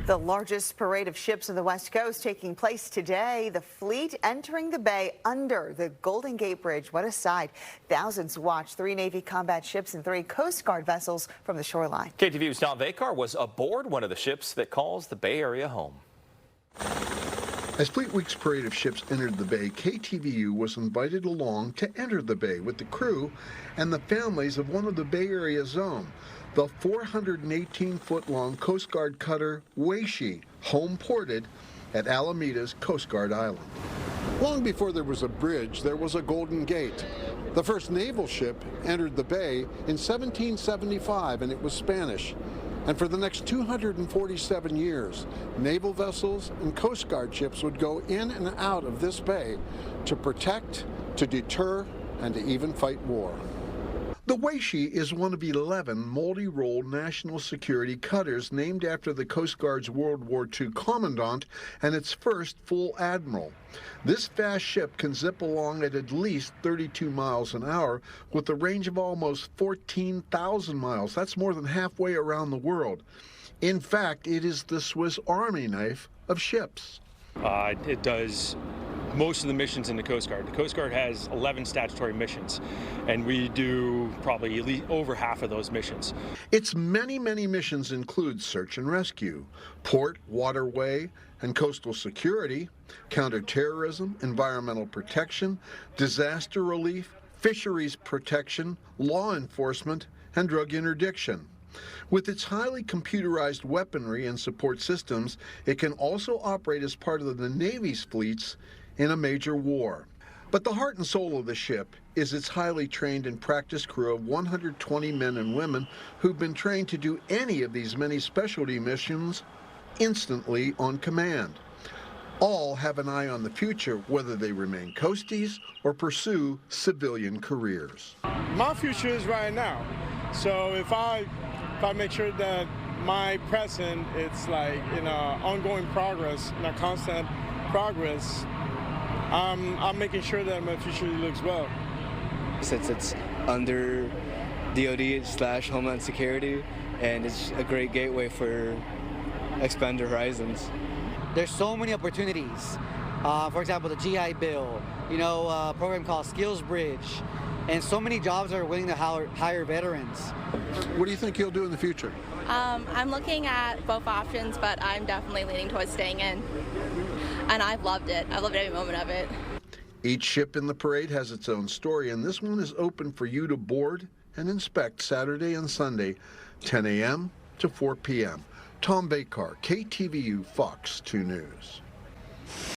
The largest parade of ships on the West Coast taking place today. The fleet entering the bay under the Golden Gate Bridge. What a sight. Thousands watch 3 Navy combat ships and 3 Coast Guard vessels from the shoreline. KTVU's Tom Vakar was aboard one of the ships that calls the Bay Area home. As Fleet Week's parade of ships entered the bay, KTVU was invited along to enter the bay with the crew and the families of one of the Bay Area's own, the 418-foot-long Coast Guard Cutter Waesche, home ported at Alameda's Coast Guard Island. Long before there was a bridge, there was a Golden Gate. The first naval ship entered the bay in 1775, and it was Spanish. And for the next 247 years, naval vessels and Coast Guard ships would go in and out of this bay to protect, to deter, and to even fight war. The Waesche is one of 11 multi-role national security cutters named after the Coast Guard's World War II commandant and its first full admiral. This fast ship can zip along at least 32 miles an hour with a range of almost 14,000 miles. That's more than halfway around the world. In fact, it is the Swiss Army knife of ships. It does most of the missions in the Coast Guard. The Coast Guard has 11 statutory missions, and we do probably at least over half of those missions. Its many missions include search and rescue, port, waterway, and coastal security, counterterrorism, environmental protection, disaster relief, fisheries protection, law enforcement, and drug interdiction. With its highly computerized weaponry and support systems, it can also operate as part of the Navy's fleets in a major war. But the heart and soul of the ship is its highly trained and practiced crew of 120 men and women who've been trained to do any of these many specialty missions instantly on command. All have an eye on the future, whether they remain coasties or pursue civilian careers. My future is right now. So if I make sure that my present, it's like ongoing progress, constant progress, I'm making sure that my future looks well. Since it's under DoD/Homeland Security, and it's a great gateway for expand their horizons. There's so many opportunities. For example, the GI Bill, a program called Skills Bridge, and so many jobs are willing to hire veterans. What do you think you'll do in the future? I'm looking at both options, but I'm definitely leaning towards staying in. And I've loved it. I've loved every moment of it. Each ship in the parade has its own story, and this one is open for you to board and inspect Saturday and Sunday, 10 a.m. to 4 p.m. Tom Vakar, KTVU Fox 2 News.